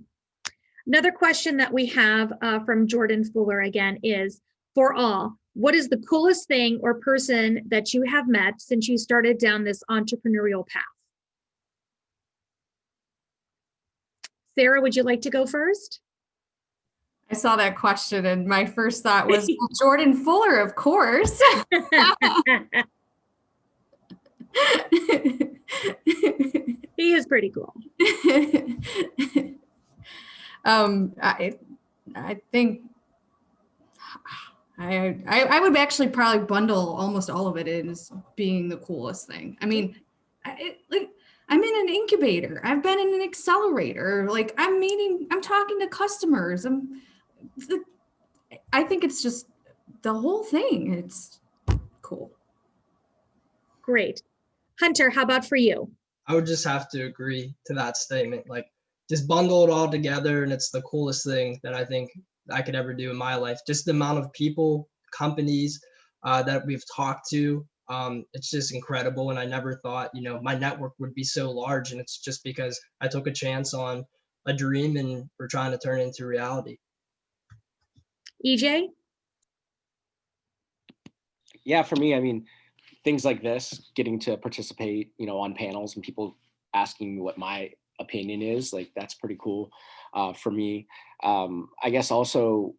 Another question that we have from Jordan Fuller again is, for all, what is the coolest thing or person that you have met since you started down this entrepreneurial path? Sarah, would you like to go first? I saw that question and my first thought was well, Jordan Fuller, of course. He is pretty cool. I think I would actually probably bundle almost all of it in as being the coolest thing. I mean, I'm in an incubator. I've been in an accelerator. Like I'm talking to customers. I think it's just the whole thing. It's cool. Great. Hunter, how about for you? I would just have to agree to that statement. Like just bundle it all together, and it's the coolest thing that I think I could ever do in my life. Just the amount of people, companies that we've talked to. It's just incredible. And I never thought, my network would be so large, and it's just because I took a chance on a dream and we're trying to turn it into reality. EJ? Yeah, for me, I mean, things like this, getting to participate, on panels and people asking me what my opinion is, like that's pretty cool for me. I guess also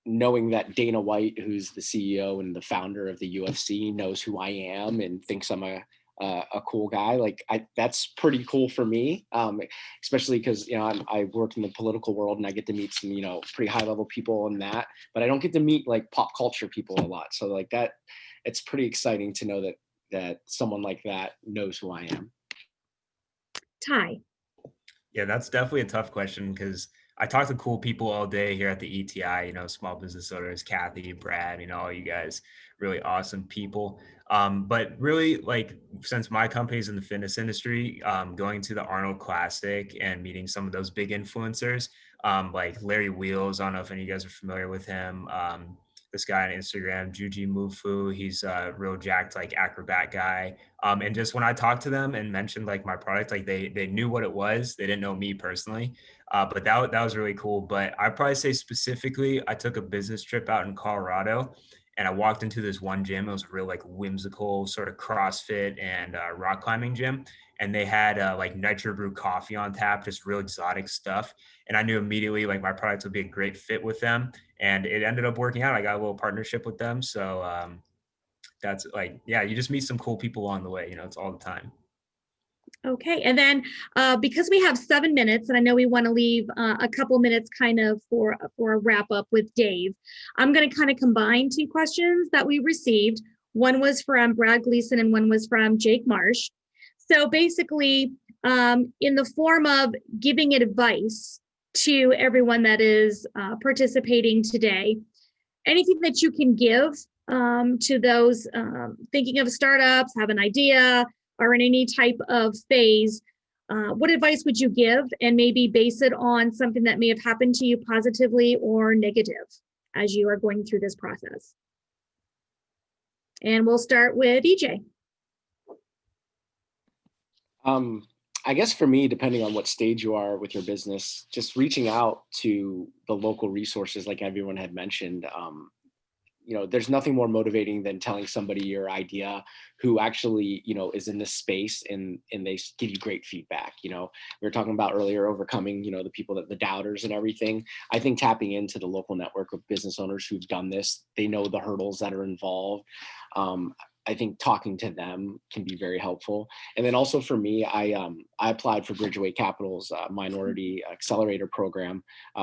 knowing that Dana White, who's the CEO and the founder of the UFC, knows who I am and thinks I'm a cool guy. Like that's pretty cool for me, especially because I work in the political world and I get to meet some pretty high level people in that, but I don't get to meet like pop culture people a lot. So like that, it's pretty exciting to know that someone like that knows who I am. Ty? Yeah, that's definitely a tough question because I talk to cool people all day here at the ETI, small business owners, Kathy, Brad, all you guys, really awesome people. But really, like, since my company's in the fitness industry, going to the Arnold Classic and meeting some of those big influencers, like Larry Wheels, I don't know if any of you guys are familiar with him. This guy on Instagram, Juji Mufu, he's a real jacked, like acrobat guy. And just when I talked to them and mentioned like my product, like they knew what it was. They didn't know me personally, but that was really cool. But I'd probably say specifically, I took a business trip out in Colorado and I walked into this one gym. It was a real like whimsical sort of CrossFit and rock climbing gym. And they had like nitro brew coffee on tap, just real exotic stuff. And I knew immediately like my product would be a great fit with them. And it ended up working out. I got a little partnership with them. So that's like, yeah, you just meet some cool people along the way. It's all the time. Okay, and then because we have 7 minutes, and I know we want to leave a couple minutes kind of for a wrap up with Dave, I'm going to kind of combine two questions that we received. One was from Brad Gleason and one was from Jake Marsh. So basically, in the form of giving advice to everyone that is participating today, anything that you can give to those thinking of startups, have an idea, or in any type of phase, what advice would you give, and maybe base it on something that may have happened to you positively or negative as you are going through this process? And we'll start with EJ. I guess for me, depending on what stage you are with your business, just reaching out to the local resources, like everyone had mentioned. There's nothing more motivating than telling somebody your idea who actually, is in this space and they give you great feedback. We were talking about earlier overcoming, the people the doubters and everything. I think tapping into the local network of business owners who've done this, they know the hurdles that are involved. I think talking to them can be very helpful. And then also for me, I applied for Bridgeway Capital's minority accelerator program,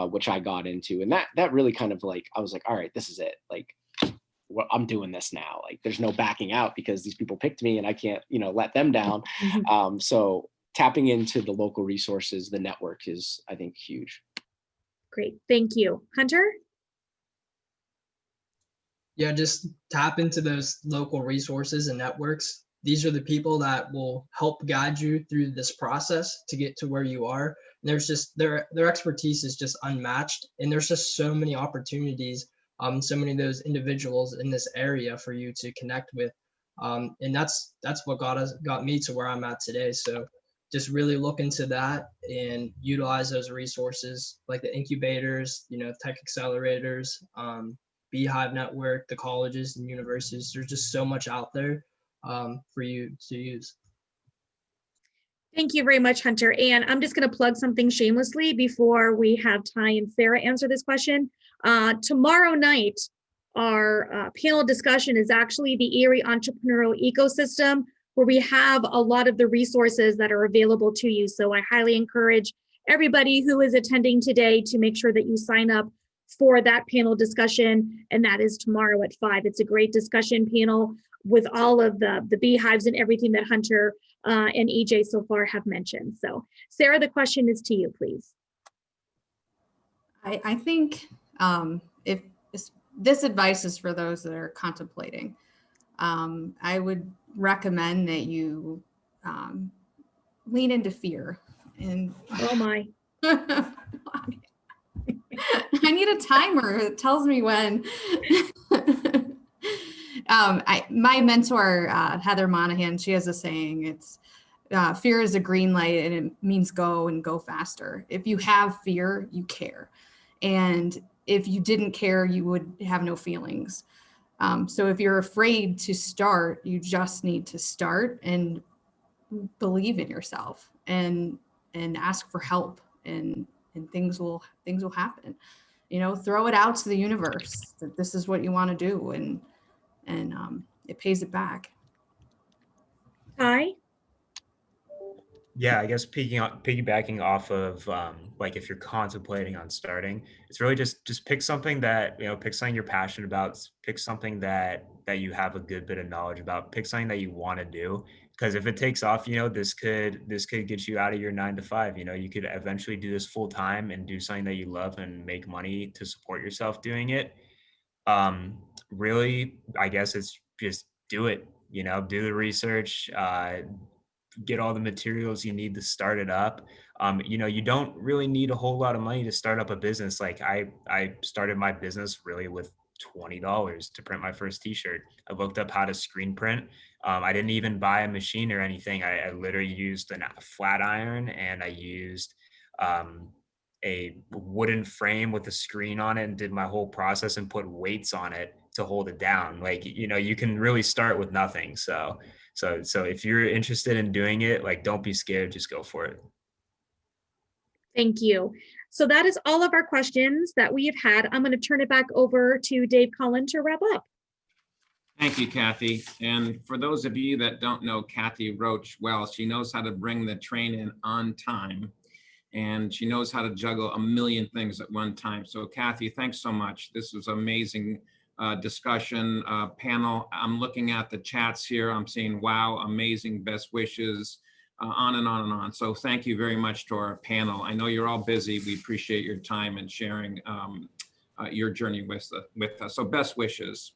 which I got into. And that really kind of I was like, all right, this is it. Well, I'm doing this now. There's no backing out because these people picked me and I can't, let them down. So tapping into the local resources, the network is, I think, huge. Great. Thank you. Hunter? Yeah, just tap into those local resources and networks. These are the people that will help guide you through this process to get to where you are. And there's just their expertise is just unmatched, and there's just so many opportunities, so many of those individuals in this area for you to connect with, and that's what got me to where I'm at today. So just really look into that and utilize those resources like the incubators, tech accelerators, Beehive Network, the colleges and universities. There's just so much out there for you to use. Thank you very much, Hunter. And I'm just going to plug something shamelessly before we have Ty and Sarah answer this question. Tomorrow night, our panel discussion is actually the Erie entrepreneurial ecosystem, where we have a lot of the resources that are available to you. So I highly encourage everybody who is attending today to make sure that you sign up for that panel discussion, and that is tomorrow at 5. It's a great discussion panel with all of the beehives and everything that Hunter and EJ so far have mentioned. So Sarah, the question is to you, please. I think if this advice is for those that are contemplating, I would recommend that you lean into fear. And oh my. I need a timer that tells me when. My mentor, Heather Monahan, she has a saying, it's fear is a green light and it means go and go faster. If you have fear, you care. And if you didn't care, you would have no feelings. So if you're afraid to start, you just need to start and believe in yourself and ask for help, and things will happen. Throw it out to the universe that this is what you want to do, and it pays it back. Ty? Yeah, I guess piggybacking off of if you're contemplating on starting, it's really just pick something that, pick something you're passionate about, pick something that you have a good bit of knowledge about, pick something that you want to do. Because if it takes off, this could get you out of your 9 to 5. You could eventually do this full time and do something that you love and make money to support yourself doing it. Really, I guess it's just do it, do the research, get all the materials you need to start it up. You don't really need a whole lot of money to start up a business. Like I started my business really with $20 to print my first t-shirt. I looked up how to screen print. I didn't even buy a machine or anything. I literally used a flat iron, and I used a wooden frame with a screen on it, and did my whole process and put weights on it to hold it down. You can really start with nothing. So if you're interested in doing it, don't be scared, just go for it. Thank you. So that is all of our questions that we have had. I'm going to turn it back over to Dave Cullen to wrap up. Thank you, Kathy. And for those of you that don't know Kathy Roach well, she knows how to bring the train in on time, and she knows how to juggle a million things at one time. So Kathy, thanks so much. This was amazing discussion panel. I'm looking at the chats here. I'm seeing, wow, amazing, best wishes, on and on and on. So thank you very much to our panel. I know you're all busy. We appreciate your time and sharing your journey with us. So best wishes.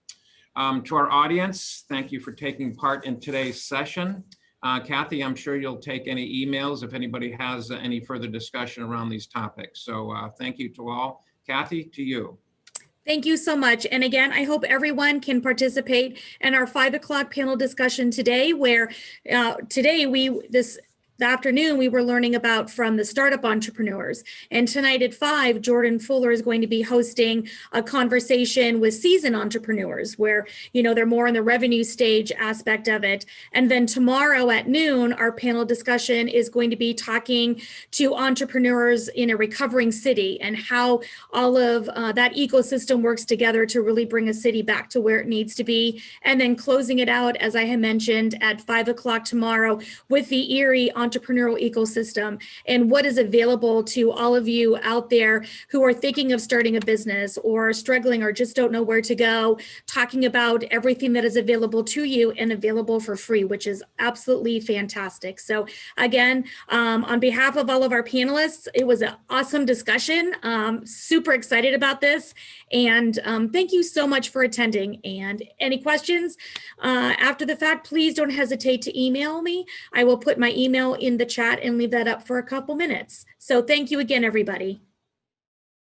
To our audience, thank you for taking part in today's session. Kathy, I'm sure you'll take any emails if anybody has any further discussion around these topics. So thank you to all. Kathy, to you. Thank you so much. And again, I hope everyone can participate in our 5 o'clock panel discussion today, where today this afternoon, we were learning about from the startup entrepreneurs. And tonight at 5, Jordan Fuller is going to be hosting a conversation with seasoned entrepreneurs where, they're more in the revenue stage aspect of it. And then tomorrow at noon, our panel discussion is going to be talking to entrepreneurs in a recovering city and how all of that ecosystem works together to really bring a city back to where it needs to be. And then closing it out, as I had mentioned, at 5 o'clock tomorrow with the Erie entrepreneurial ecosystem and what is available to all of you out there who are thinking of starting a business or struggling or just don't know where to go, talking about everything that is available to you and available for free, which is absolutely fantastic. So again, on behalf of all of our panelists, it was an awesome discussion. Super excited about this. And thank you so much for attending. And any questions after the fact, please don't hesitate to email me. I will put my email in the chat and leave that up for a couple minutes. So thank you again, everybody.